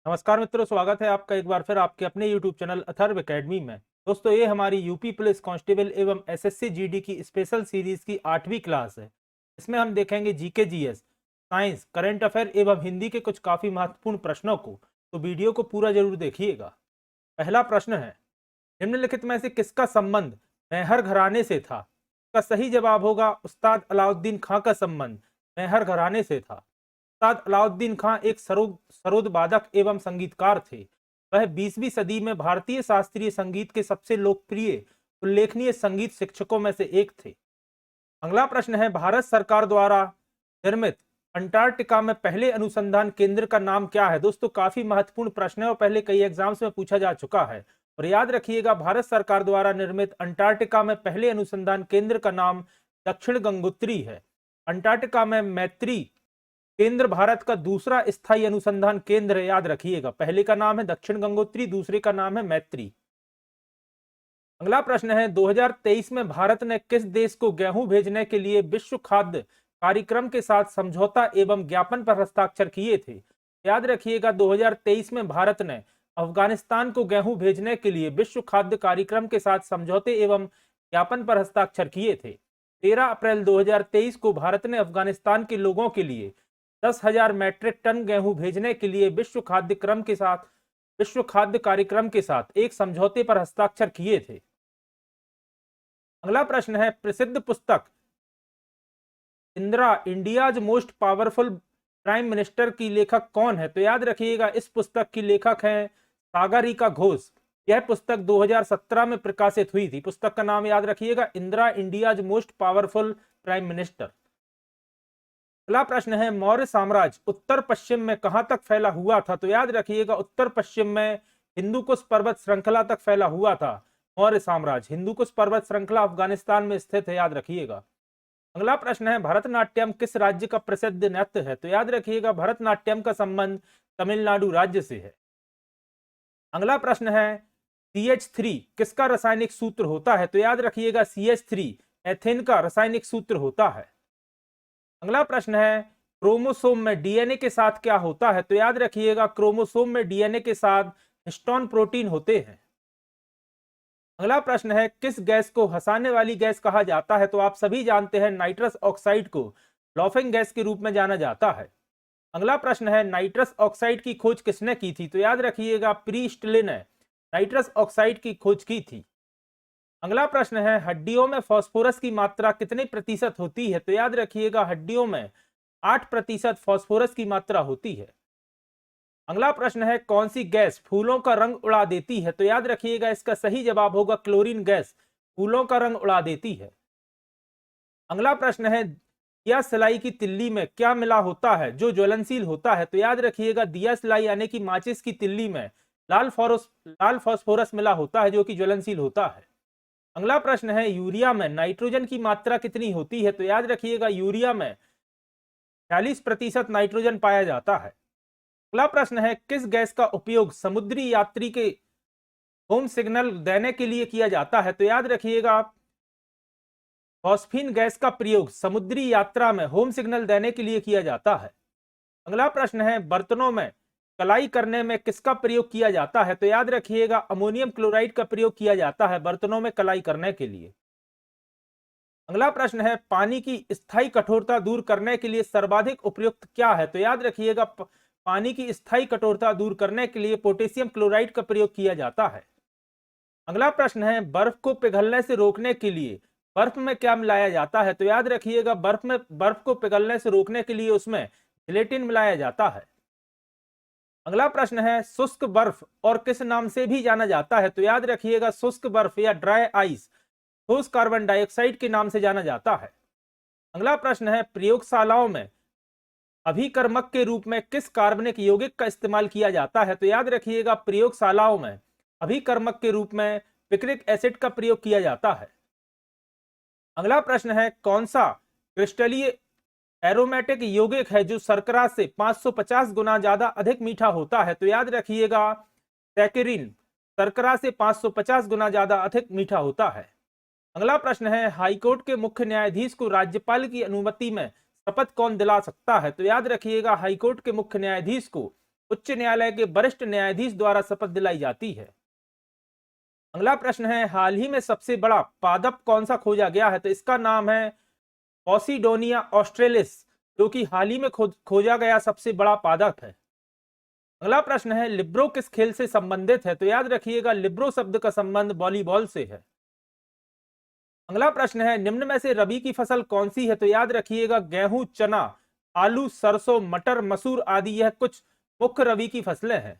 नमस्कार मित्रों, स्वागत है आपका एक बार फिर आपके अपने YouTube चैनल अथर्व एकेडमी में। दोस्तों, ये हमारी यूपी पुलिस कांस्टेबल एवं एसएससी जीडी की स्पेशल सीरीज की 8वीं क्लास है। इसमें हम देखेंगे GK GS, science, current affair एवं हिंदी के कुछ काफी महत्वपूर्ण प्रश्नों को। तो वीडियो को पूरा जरूर देखिएगा। पहला प्रश्न है, निम्नलिखित में से किसका संबंध मैहर घराने से था? इसका सही जवाब होगा उस्ताद अलाउद्दीन खां का संबंध मैहर घराने से था। उस्ताद अलाउद्दीन खां एक सरोद वादक एवं संगीतकार थे। वह 20वीं सदी में भारतीय शास्त्रीय संगीत के सबसे लोकप्रिय उल्लेखनीय संगीत शिक्षकों में से एक थे। अगला प्रश्न है, भारत सरकार द्वारा निर्मित अंटार्कटिका में पहले अनुसंधान केंद्र का नाम क्या है? दोस्तों, काफी महत्वपूर्ण प्रश्न है और पहले कई एग्जाम्स में पूछा जा चुका है। और याद रखिएगा, भारत सरकार द्वारा निर्मित अंटार्कटिका में पहले अनुसंधान केंद्र का नाम दक्षिण गंगोत्री है। अंटार्कटिका में मैत्री केंद्र भारत का दूसरा स्थायी अनुसंधान केंद्र है। याद रखिएगा, पहले का नाम है दक्षिण गंगोत्री, दूसरे का नाम है मैत्री। अगला प्रश्न है, 2023 में भारत ने किस देश को गेहूं भेजने के लिए विश्व खाद्य कार्यक्रम के साथ समझौता एवं ज्ञापन पर हस्ताक्षर किए थे? याद रखिएगा, 2023 में भारत ने अफगानिस्तान को गेहूं भेजने के लिए विश्व खाद्य कार्यक्रम के साथ समझौते एवं ज्ञापन पर हस्ताक्षर किए थे। 13 अप्रैल 2023 को भारत ने अफगानिस्तान के लोगों के लिए 10,000 मैट्रिक टन गेहूं भेजने के लिए विश्व खाद्य कार्यक्रम के साथ एक समझौते पर हस्ताक्षर किए थे। अगला प्रश्न है, प्रसिद्ध पुस्तक Indira India's most powerful prime minister की लेखक कौन है? तो याद रखिएगा, इस पुस्तक की लेखक है सागरिका घोष। यह पुस्तक 2017 में प्रकाशित हुई थी। पुस्तक का नाम याद रखिएगा, Indira India's most powerful prime minister. अगला प्रश्न है, मौर्य साम्राज्य उत्तर पश्चिम में कहां तक फैला हुआ था? तो याद रखिएगा, उत्तर पश्चिम में हिंदुकुश पर्वत श्रृंखला तक फैला हुआ था मौर्य साम्राज्य। हिंदुकुश पर्वत श्रृंखला अफगानिस्तान में स्थित है, याद रखिएगा। अगला प्रश्न है, भरतनाट्यम किस राज्य का प्रसिद्ध नृत्य है? तो याद रखिएगा, भरतनाट्यम का संबंध तमिलनाडु राज्य से है। अगला प्रश्न है, CH3 किसका रासायनिक सूत्र होता है? तो याद रखिएगा, CH3 एथेन का रासायनिक सूत्र होता है। अगला प्रश्न है, क्रोमोसोम में डीएनए के साथ क्या होता है? तो याद रखिएगा, क्रोमोसोम में डीएनए के साथ हिस्टोन प्रोटीन होते हैं। अगला प्रश्न है, किस गैस को हंसाने वाली गैस कहा जाता है? तो आप सभी जानते हैं, नाइट्रस ऑक्साइड को लॉफिंग गैस के रूप में जाना जाता है। अगला प्रश्न है, नाइट्रस ऑक्साइड की खोज किसने की थी? तो याद रखिएगा, प्रीस्टलिन ने नाइट्रस ऑक्साइड की खोज की थी। अगला प्रश्न है, हड्डियों में फास्फोरस की मात्रा कितने प्रतिशत होती है? तो याद रखिएगा, हड्डियों में 8% फास्फोरस की मात्रा होती है। अगला प्रश्न है, कौन सी गैस फूलों का रंग उड़ा देती है? तो याद रखिएगा, इसका सही जवाब होगा क्लोरीन गैस फूलों का रंग उड़ा देती है। अगला प्रश्न है, दिया सिलाई की तिल्ली में क्या मिला होता है जो ज्वलनशील होता है? तो याद रखिएगा, दिया सिलाई यानी कि माचिस की तिल्ली में लाल फास्फोरस मिला होता है जो कि ज्वलनशील होता है। अगला प्रश्न है, यूरिया में नाइट्रोजन की मात्रा कितनी होती है? तो याद रखिएगा, यूरिया में 46% नाइट्रोजन पाया जाता है। अगला प्रश्न है, किस गैस का उपयोग समुद्री यात्री के होम सिग्नल देने के लिए किया जाता है? तो याद रखिएगा, फॉस्फीन गैस का प्रयोग समुद्री यात्रा में होम सिग्नल देने के लिए किया जाता है। अगला प्रश्न है, बर्तनों में कलाई करने में किसका प्रयोग किया जाता है? तो याद रखिएगा, अमोनियम क्लोराइड का प्रयोग किया जाता है बर्तनों में कलाई करने के लिए। अगला प्रश्न है, पानी की स्थायी कठोरता दूर करने के लिए सर्वाधिक उपयुक्त क्या है? तो याद रखिएगा, पानी की स्थायी कठोरता दूर करने के लिए पोटेशियम क्लोराइड का प्रयोग किया जाता है। अगला प्रश्न है, बर्फ को पिघलने से रोकने के लिए बर्फ में क्या मिलाया जाता है? तो याद रखिएगा, बर्फ को पिघलने से रोकने के लिए उसमें जिलेटिन मिलाया जाता है। अगला प्रश्न है, शुष्क बर्फ और किस नाम से भी जाना जाता है? तो याद रखिएगा, शुष्क बर्फ या ड्राई आइस ठोस कार्बन डाइऑक्साइड के नाम से जाना जाता है। अगला प्रश्न है, प्रयोगशालाओं में अभिकर्मक के रूप में किस कार्बनिक यौगिक का इस्तेमाल किया जाता है? तो याद रखिएगा, प्रयोगशालाओं में अभिकर्मक के रूप में पिक्रिक एसिड का प्रयोग किया जाता है। अगला प्रश्न है, कौन सा क्रिस्टलीय एरोमेटिक यौगिक है जो शर्करा से 550 गुना ज्यादा अधिक मीठा होता है? तो याद रखिएगा, सैकरिन शर्करा से 550 गुना ज्यादा अधिक मीठा होता है। अगला प्रश्न है, हाईकोर्ट के मुख्य न्यायाधीश को राज्यपाल की अनुमति में शपथ कौन दिला सकता है? तो याद रखिएगा, हाईकोर्ट के मुख्य न्यायाधीश को उच्च न्यायालय के वरिष्ठ न्यायाधीश द्वारा शपथ दिलाई जाती है? अगला प्रश्न है, हाल ही में सबसे बड़ा पादप कौन सा खोजा गया है? तो इसका नाम है पॉसिडोनिया ऑस्ट्रेलिस, जो कि हाल ही में खोजा गया सबसे बड़ा पादप है। अगला प्रश्न है, लिब्रो किस खेल से संबंधित है? तो याद रखिएगा, लिब्रो शब्द का संबंध वॉलीबॉल से है। अगला प्रश्न है, निम्न में से रबी की फसल कौन सी है? तो याद रखिएगा, गेहूं, चना, आलू, सरसों, मटर, मसूर आदि यह कुछ मुख्य रबी की फसलें हैं।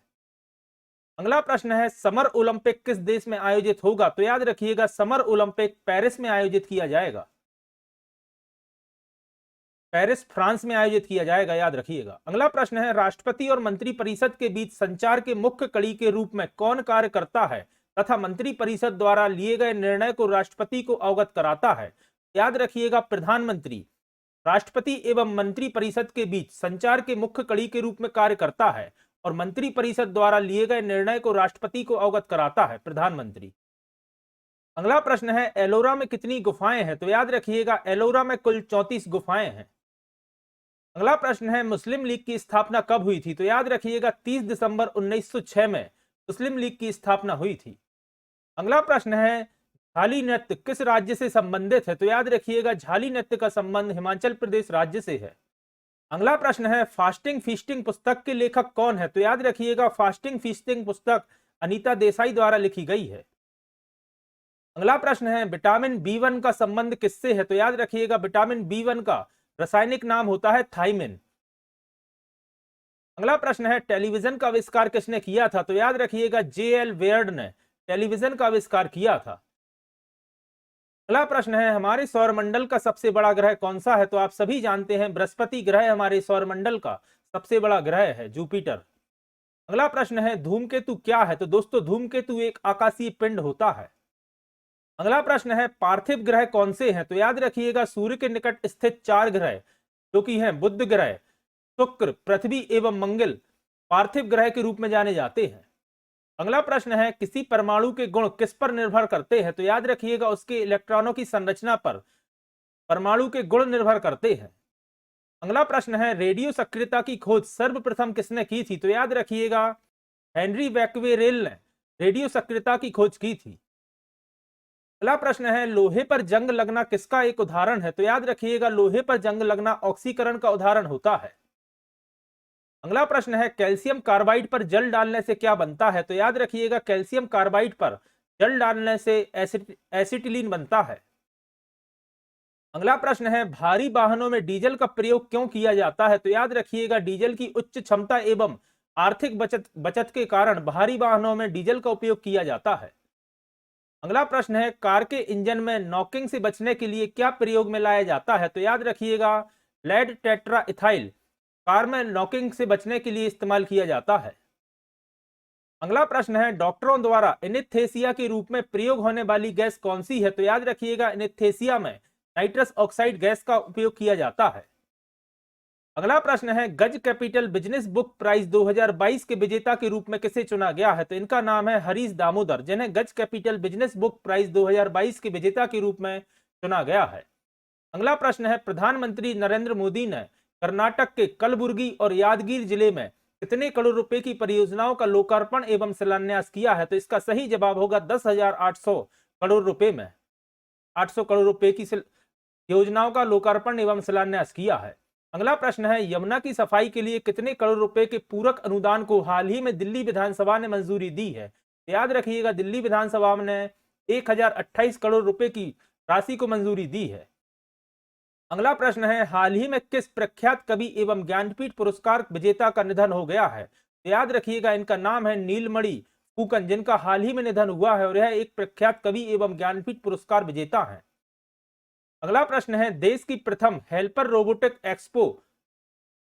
अगला प्रश्न है, समर ओलंपिक किस देश में आयोजित होगा? तो याद रखिएगा, समर ओलंपिक पेरिस में आयोजित किया जाएगा। पेरिस फ्रांस में आयोजित किया जाएगा, याद रखिएगा। अगला प्रश्न है, राष्ट्रपति और मंत्रिपरिषद के बीच संचार के मुख्य कड़ी के रूप में कौन कार्य करता है तथा मंत्रिपरिषद द्वारा लिए गए निर्णय को राष्ट्रपति को अवगत कराता है? याद रखिएगा, प्रधानमंत्री राष्ट्रपति एवं मंत्रिपरिषद के बीच संचार के मुख्य कड़ी के रूप में कार्य करता है और मंत्रिपरिषद द्वारा लिए गए निर्णय को राष्ट्रपति को अवगत कराता है प्रधानमंत्री। अगला प्रश्न है, एलोरा में कितनी गुफाएं हैं? तो याद रखिएगा, एलोरा में कुल 34 गुफाएं हैं। अगला प्रश्न है, मुस्लिम लीग की स्थापना कब हुई थी? तो याद रखिएगा, 30 दिसंबर 1906 में मुस्लिम लीग की स्थापना हुई थी। अगला प्रश्न है, झाली नृत्य किस राज्य से संबंधित है? तो याद रखिएगा, झाली नृत्य का संबंध हिमाचल प्रदेश राज्य से है। अगला प्रश्न है, फास्टिंग फीस्टिंग पुस्तक के लेखक कौन है? तो याद रखिएगा, फास्टिंग फीस्टिंग पुस्तक अनीता देसाई द्वारा लिखी गई है। अगला प्रश्न है, विटामिन बी1 का संबंध किससे है? तो याद रखिएगा, विटामिन बी1 का रासायनिक नाम होता है थाइमिन। अगला प्रश्न है, टेलीविजन का आविष्कार किसने किया था? तो याद रखिएगा, जे.एल. वेयर्ड ने टेलीविजन का आविष्कार किया था। अगला प्रश्न है, हमारे सौरमंडल का सबसे बड़ा ग्रह कौन सा है? तो आप सभी जानते हैं, बृहस्पति ग्रह हमारे सौरमंडल का सबसे बड़ा ग्रह है, जुपिटर। अगला प्रश्न है, धूमकेतु क्या है? तो दोस्तों, धूमकेतु एक आकाशीय पिंड होता है। अगला प्रश्न है, पार्थिव ग्रह कौन से हैं? तो याद रखिएगा, सूर्य के निकट स्थित 4 ग्रह जो कि हैं बुध ग्रह, शुक्र, पृथ्वी एवं मंगल पार्थिव ग्रह के रूप में जाने जाते हैं। अगला प्रश्न है, किसी परमाणु के गुण किस पर निर्भर करते हैं? तो याद रखिएगा, उसके इलेक्ट्रॉनों की संरचना पर परमाणु के गुण निर्भर करते हैं। अगला प्रश्न है, रेडियो सक्रियता की खोज सर्वप्रथम किसने की थी? तो याद रखिएगा, हेनरी बैक्वेरेल ने रेडियो सक्रियता की खोज की थी। अगला प्रश्न है, लोहे पर जंग लगना किसका एक उदाहरण है? तो याद रखिएगा, लोहे पर जंग लगना ऑक्सीकरण का उदाहरण होता है। अगला प्रश्न है, कैल्शियम कार्बाइड पर जल डालने से क्या बनता है? तो याद रखिएगा, कैल्शियम कार्बाइड पर जल डालने से एसिटिलीन बनता है। अगला प्रश्न है, भारी वाहनों में डीजल का प्रयोग क्यों किया जाता है? तो याद रखिएगा, डीजल की उच्च क्षमता एवं आर्थिक बचत के कारण भारी वाहनों में डीजल का उपयोग किया जाता है। अगला प्रश्न है, कार के इंजन में नॉकिंग से बचने के लिए क्या प्रयोग में लाया जाता है? तो याद रखिएगा, लेड टेट्रा इथाइल कार में नॉकिंग से बचने के लिए इस्तेमाल किया जाता है। अगला प्रश्न है, डॉक्टरों द्वारा एनेस्थेसिया के रूप में प्रयोग होने वाली गैस कौन सी है? तो याद रखिएगा, एनेस्थेसिया में नाइट्रस ऑक्साइड गैस का उपयोग किया जाता है। अगला प्रश्न है, गज कैपिटल बिजनेस बुक प्राइज 2022 के विजेता के रूप में किसे चुना गया है? तो इनका नाम है हरीश दामोदर, जिन्हें गज कैपिटल बिजनेस बुक प्राइज 2022 के विजेता के रूप में चुना गया है। अगला प्रश्न है, प्रधानमंत्री नरेंद्र मोदी ने कर्नाटक के कलबुर्गी और यादगीर जिले में कितने करोड़ रुपए की परियोजनाओं का लोकार्पण एवं शिलान्यास किया है? तो इसका सही जवाब होगा 10,800 करोड़ रुपए में 800 करोड़ रुपए की योजनाओं का लोकार्पण एवं शिलान्यास किया है। अगला प्रश्न है, यमुना की सफाई के लिए कितने करोड़ रुपए के पूरक अनुदान को हाल ही में दिल्ली विधानसभा ने मंजूरी दी है? याद रखिएगा, दिल्ली विधानसभा ने 1028 करोड़ रुपए की राशि को मंजूरी दी है। अगला प्रश्न है, हाल ही में किस प्रख्यात कवि एवं ज्ञानपीठ पुरस्कार विजेता का निधन हो गया है? याद रखिएगा, इनका नाम है नीलमणि फुकन, जिनका हाल ही में निधन हुआ है और यह एक प्रख्यात कवि एवं ज्ञानपीठ पुरस्कार विजेता है। अगला प्रश्न है, देश की प्रथम helper robotic expo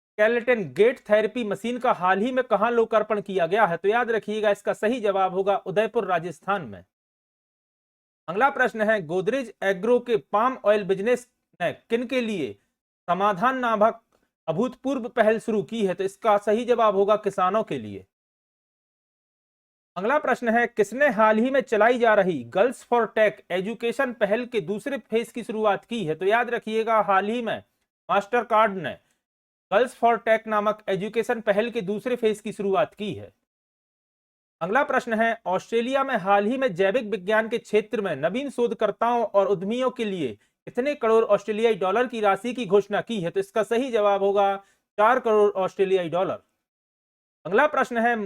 skeleton gait therapy machine का हाल ही में कहां लोकार्पण किया गया है? तो याद रखिएगा, इसका सही जवाब होगा उदयपुर राजस्थान में। अगला प्रश्न है, गोदरेज एग्रो के पाम ऑयल बिजनेस ने किन के लिए समाधान नामक अभूतपूर्व पहल शुरू की है? तो इसका सही जवाब होगा किसानों के लिए। अगला प्रश्न है, किसने हाल ही में चलाई जा रही गर्ल्स फॉर टेक एजुकेशन पहल के दूसरे फेज की शुरुआत की है? तो याद रखिएगा, हाल ही में मास्टर कार्ड ने गर्ल्स फॉर टेक नामक एजुकेशन पहल के दूसरे फेज की शुरुआत की है? अगला प्रश्न है, ऑस्ट्रेलिया में हाल ही में जैविक विज्ञान के क्षेत्र में नवीन शोधकर्ताओं और उद्यमियों के लिए कितने करोड़ ऑस्ट्रेलियाई डॉलर की राशि की घोषणा की है? तो इसका सही जवाब होगा 4 करोड़ ऑस्ट्रेलियाई डॉलर। अगला प्रश्न है,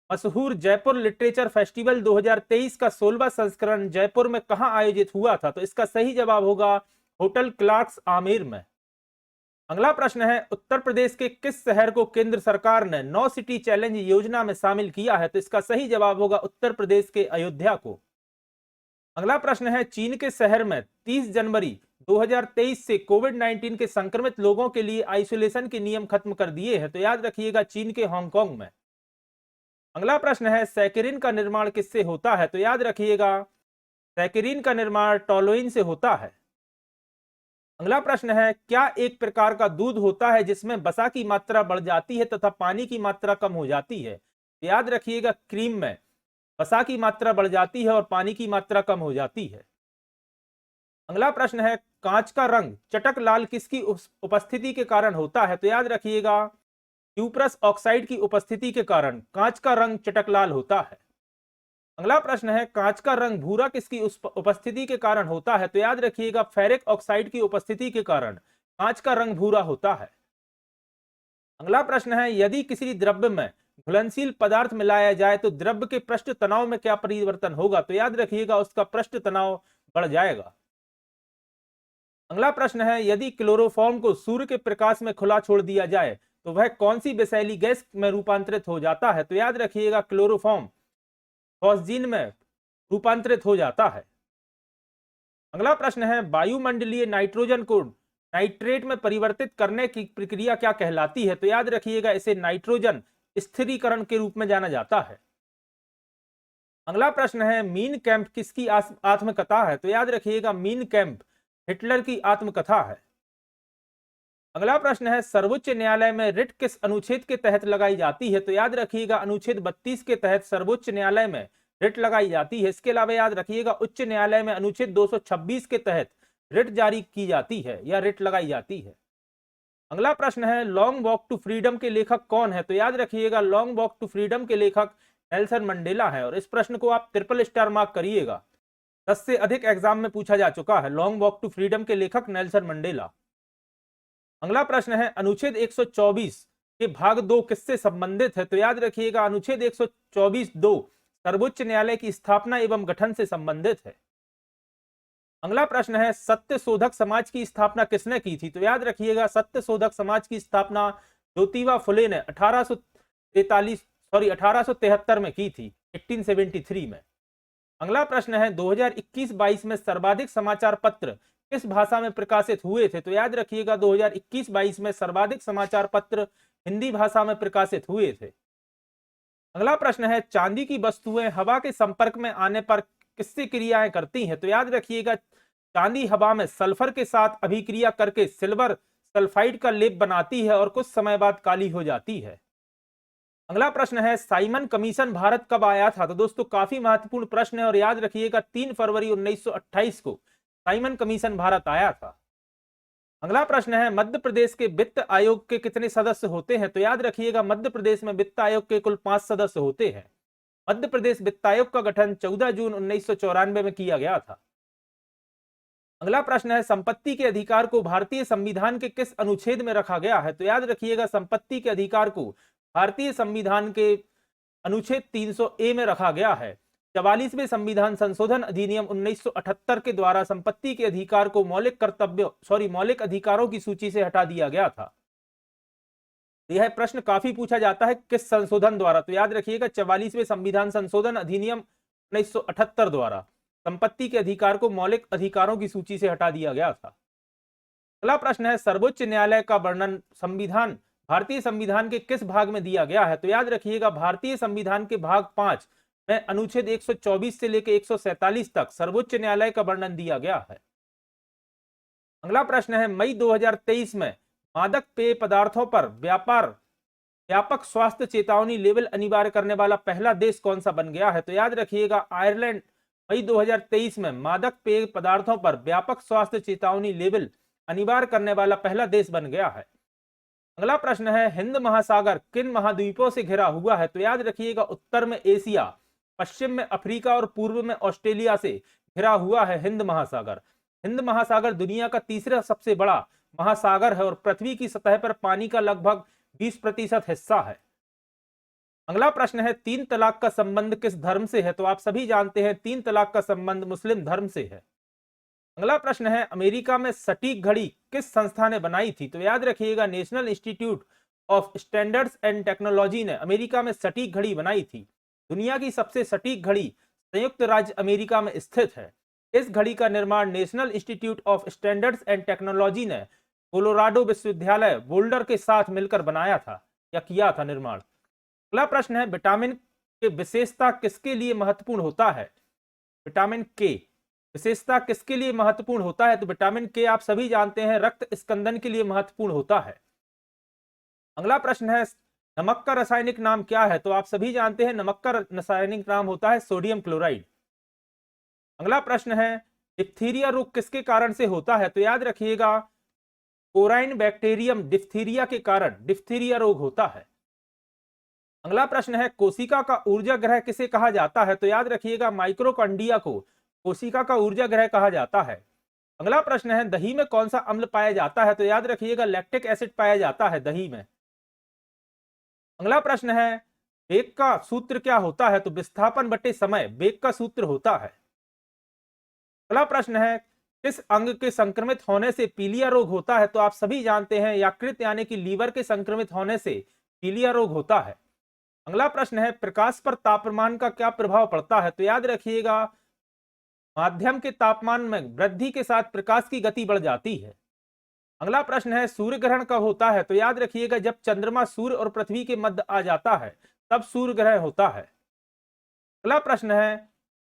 मशहूर जयपुर लिटरेचर फेस्टिवल 2023 का 16वां संस्करण जयपुर में कहां आयोजित हुआ था? तो इसका सही जवाब होगा होटल क्लार्क्स आमेर में। अगला प्रश्न है, उत्तर प्रदेश के किस शहर को केंद्र सरकार ने 9 सिटी चैलेंज योजना में शामिल किया है? तो इसका सही जवाब होगा उत्तर प्रदेश के अयोध्या को। अगला प्रश्न है, चीन के शहर में 30 जनवरी 2023 से कोविड-19 के संक्रमित लोगों के लिए आइसोलेशन के नियम खत्म कर दिए हैं? तो याद रखिएगा चीन के हांगकांग में। अगला प्रश्न है, सैकरिन का निर्माण किससे होता है? तो याद रखिएगा सैकरिन का निर्माण टोलुइन से होता है। अगला प्रश्न है, क्या एक प्रकार का दूध होता है जिसमें वसा की मात्रा बढ़ जाती है तथा पानी की मात्रा कम हो जाती है? याद रखिएगा क्रीम में वसा की मात्रा बढ़ जाती है और पानी की मात्रा कम हो जाती है। अगला प्रश्न है, कांच का रंग चटक लाल किसकी उपस्थिति के कारण होता है? तो याद रखिएगा क्यूप्रस ऑक्साइड की उपस्थिति के कारण कांच का रंग चटक लाल होता है। अगला प्रश्न है, कांच का रंग भूरा किसकी उपस्थिति के कारण होता है? तो याद रखिएगा फेरिक ऑक्साइड की उपस्थिति के कारण कांच का रंग भूरा होता है। अगला प्रश्न है, यदि किसी द्रव्य में घुलनशील पदार्थ मिलाया जाए तो द्रव्य के पृष्ठ तनाव में क्या परिवर्तन होगा? तो याद रखिएगा उसका पृष्ठ तनाव बढ़ जाएगा। अगला प्रश्न है, यदि क्लोरोफॉर्म को सूर्य के प्रकाश में खुला छोड़ दिया जाए तो वह कौन सी विषैली गैस में रूपांतरित हो जाता है? तो याद रखिएगा क्लोरोफॉर्म फॉस्जीन में रूपांतरित हो जाता है। अगला प्रश्न है, वायुमंडलीय नाइट्रोजन को नाइट्रेट में परिवर्तित करने की प्रक्रिया क्या कहलाती है? तो याद रखिएगा इसे नाइट्रोजन स्थिरीकरण के रूप में जाना जाता है। अगला प्रश्न है, मीन कैंप किसकी आत्मकथा है? तो याद रखिएगा मीन कैंप हिटलर की आत्मकथा है। अगला प्रश्न है, सर्वोच्च न्यायालय में रिट किस अनुच्छेद के तहत लगाई जाती है? तो याद रखिएगा अनुच्छेद 32 के तहत सर्वोच्च न्यायालय में रिट लगाई जाती है। इसके अलावा याद रखिएगा उच्च न्यायालय में अनुच्छेद 226 के तहत रिट जारी की जाती है या रिट लगाई जाती है। अगला प्रश्न है, लॉन्ग वॉक टू फ्रीडम के लेखक कौन है? तो याद रखिएगा लॉन्ग वॉक टू फ्रीडम के लेखक नेल्सन मंडेला है और इस प्रश्न को आप ट्रिपल स्टार मार्क करिएगा। 10 से अधिक एग्जाम में पूछा जा चुका है। लॉन्ग वॉक टू फ्रीडम के लेखक नेल्सन मंडेला। अगला प्रश्न है, अनुच्छेद 124 के भाग 2 किससे संबंधित है? तो याद रखिएगा अनुच्छेद 124(2) सर्वोच्च न्यायालय की स्थापना एवं गठन से संबंधित है। अगला प्रश्न है, सत्य शोधक समाज की स्थापना किसने की थी? तो याद रखिएगा सत्य शोधक समाज की स्थापना ज्योतिबा फुले ने 1873 में की थी, 1873 में। अगला प्रश्न है, 2021-22 में सर्वाधिक समाचार पत्र किस भाषा में प्रकाशित हुए थे? तो याद रखिएगा 2021-22 में सर्वाधिक समाचार पत्र हिंदी भाषा में प्रकाशित हुए थे। अगला प्रश्न है, चांदी की वस्तुएं हवा के संपर्क में आने पर किससे क्रियाएं करती हैं? तो याद रखिएगा चांदी हवा में सल्फर के साथ अभिक्रिया करके सिल्वर सल्फाइड का लेप बनाती है और कुछ समय बाद काली हो जाती है। अगला प्रश्न है, साइमन कमीशन भारत कब आया था? तो दोस्तों काफी महत्वपूर्ण प्रश्न है और याद रखिएगा 3 फरवरी 1928 को साइमन कमीशन भारत आया था। अगला प्रश्न है, मध्य प्रदेश के वित्त आयोग के कितने सदस्य होते हैं? तो याद रखिएगा मध्य प्रदेश में वित्त आयोग के कुल 5 सदस्य होते हैं। मध्य प्रदेश वित्त आयोग का गठन 14 जून 1994 में किया गया था। अगला प्रश्न है, संपत्ति के अधिकार को भारतीय संविधान के किस अनुच्छेद में रखा गया है? तो याद रखिएगा संपत्ति के अधिकार को भारतीय संविधान के अनुच्छेद 300A में रखा गया है। 44वें संविधान संशोधन अधिनियम 1978 के द्वारा संपत्ति के अधिकार को मौलिक अधिकारों की सूची से हटा दिया गया था। यह प्रश्न काफी पूछा जाता है किस संशोधन द्वारा? तो याद रखिएगा 44वें संविधान संशोधन अधिनियम 1978 द्वारा संपत्ति के अधिकार को मौलिक अधिकारों की सूची से हटा दिया गया था। अगला प्रश्न है, सर्वोच्च न्यायालय का वर्णन भारतीय संविधान के किस भाग में दिया गया है? तो याद रखिएगा भारतीय संविधान के भाग 5 में अनुच्छेद 124 से लेकर 147 तक सर्वोच्च न्यायालय का वर्णन दिया गया है। अगला प्रश्न है, मई 2023 में मादक पेय पदार्थों पर व्यापक स्वास्थ्य चेतावनी लेवल अनिवार्य करने वाला पहला देश कौन सा बन गया है? तो याद रखिएगा आयरलैंड मई 2023 में मादक पेय पदार्थों पर व्यापक स्वास्थ्य चेतावनी लेवल अनिवार्य करने वाला पहला देश बन गया है। अगला प्रश्न है, हिंद महासागर किन महाद्वीपों से घिरा हुआ है? तो याद रखिएगा, उत्तर में एशिया, पश्चिम में अफ्रीका और पूर्व में ऑस्ट्रेलिया से घिरा हुआ है हिंद महासागर। हिंद महासागर दुनिया का तीसरा सबसे बड़ा महासागर है और पृथ्वी की सतह पर पानी का लगभग 20% हिस्सा है। अगला प्रश्न है, 3 तलाक का संबंध किस धर्म से है? तो आप सभी जानते हैं 3 तलाक का संबंध मुस्लिम धर्म से है। अगला प्रश्न है, अमेरिका में सटीक घड़ी किस संस्था ने बनाई थी? तो याद रखिएगा, national institute of standards and technology ने अमेरिका में सटीक घड़ी बनाई थी। दुनिया की सबसे सटीक घड़ी संयुक्त राज्य अमेरिका में स्थित है। इस घड़ी का निर्माण national institute of standards and technology ने कोलोराडो विश्वविद्यालय बोल्डर के साथ मिलकर बनाया था या किया था निर्माण। अगला प्रश्न है, विटामिन के विशेषता किसके लिए महत्वपूर्ण होता है? विटामिन के विशेषता किसके लिए महत्वपूर्ण होता है? तो विटामिन के आप सभी जानते हैं रक्त स्कंदन के लिए महत्वपूर्ण होता है। अगला प्रश्न है, नमक का रासायनिक नाम क्या है? तो आप सभी जानते हैं नमक का रासायनिक नाम होता है सोडियम क्लोराइड। अगला प्रश्न है, डिप्थीरिया रोग किसके कारण से होता है? तो याद रखिएगा, कोराइन बैक्टीरियम डिप्थीरिया के कारण डिप्थीरिया रोग होता है। अगला प्रश्न है, कोशिका का ऊर्जा ग्रह किसे कहा जाता है? तो याद रखिएगा, माइक्रोकॉन्ड्रिया को कोशिका का ऊर्जा ग्रह कहा जाता है। अगला प्रश्न है, दही में कौन सा अम्ल पाया जाता है? तो याद रखिएगा, लैक्टिक एसिड पाया जाता है दही में। अगला प्रश्न है, वेग का सूत्र क्या होता है? तो विस्थापन बटे समय वेग का सूत्र होता है। अगला प्रश्न है, किस अंग के संक्रमित होने से पीलिया रोग होता है? तो आप सभी जानते हैं यकृत यानी कि लीवर के संक्रमित होने से पीलिया रोग होता है। अगला प्रश्न है, प्रकाश पर तापमान का क्या प्रभाव पड़ता है? तो याद रखिएगा, माध्यम के तापमान में वृद्धि के साथ प्रकाश की गति बढ़ जाती है। अगला प्रश्न है, सूर्य ग्रहण कब होता है? तो याद रखिएगा, जब चंद्रमा सूर्य और पृथ्वी के मध्य आ जाता है तब सूर्य ग्रहण होता है। अगला प्रश्न है,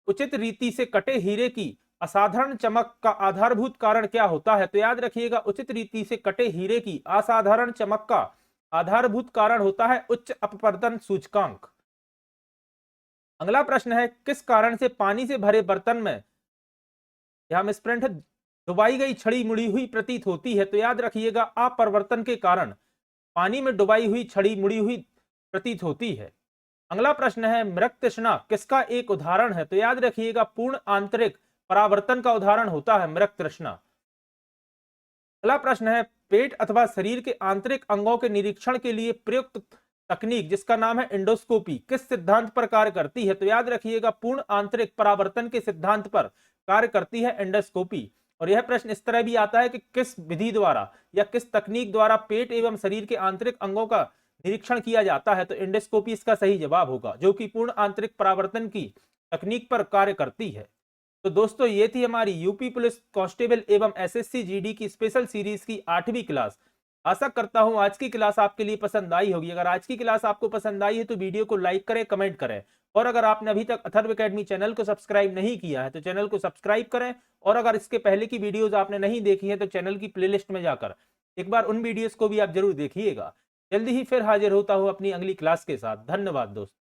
उचित रीति से कटे हीरे की असाधारण चमक का आधारभूत कारण क्या होता है? तो याद रखिएगा, उचित रीति से कटे हीरे की असाधारण चमक का आधारभूत कारण होता है उच्च अपवर्तन सूचकांक। अगला प्रश्न है, किस कारण से पानी से भरे बर्तन में यह मिसप्रिंट है, डुबाई गई छड़ी मुड़ी हुई प्रतीत होती है? तो याद रखिएगा, अपरिवर्तन के कारण पानी में डुबाई हुई छड़ी मुड़ी हुई प्रतीत होती है। अगला प्रश्न है, मृग तृष्णा किसका एक उदाहरण है? तो याद रखिएगा, पूर्ण आंतरिक परावर्तन का उदाहरण होता है मृग तृष्णा। अगला प्रश्न है, पेट अथवा शरीर के आंतरिक अंगों के निरीक्षण के लिए प्रयुक्त तकनीक जिसका नाम है एंडोस्कोपी किस सिद्धांत पर कार्य करती है? तो याद रखिएगा, पूर्ण आंतरिक परावर्तन के सिद्धांत पर कार्य करती है एंडोस्कोपी। और यह प्रश्न इस तरह भी आता है कि किस विधि द्वारा या किस तकनीक द्वारा पेट एवं शरीर के आंतरिक अंगों का निरीक्षण किया जाता है? तो एंडोस्कोपी इसका सही जवाब होगा, जो कि पूर्ण आंतरिक परावर्तन की तकनीक पर कार्य करती है। तो दोस्तों, ये थी हमारी यूपी पुलिस कांस्टेबल एवं एसएससी जीडी की स्पेशल सीरीज की 8वीं क्लास। आशा करता हूं आज की क्लास आपके लिए पसंद आई होगी। अगर आज की क्लास आपको पसंद आई है तो वीडियो को लाइक करें, कमेंट करें, और अगर आपने अभी तक अथर्व एकेडमी चैनल को सब्सक्राइब नहीं किया है तो चैनल को सब्सक्राइब करें, और अगर इसके पहले की वीडियोज आपने नहीं देखी है तो चैनल की प्लेलिस्ट में जाकर एक बार उन वीडियोज को भी आप जरूर देखिएगा। जल्दी ही फिर हाजिर होता हूं अपनी अगली क्लास के साथ। धन्यवाद दोस्तों।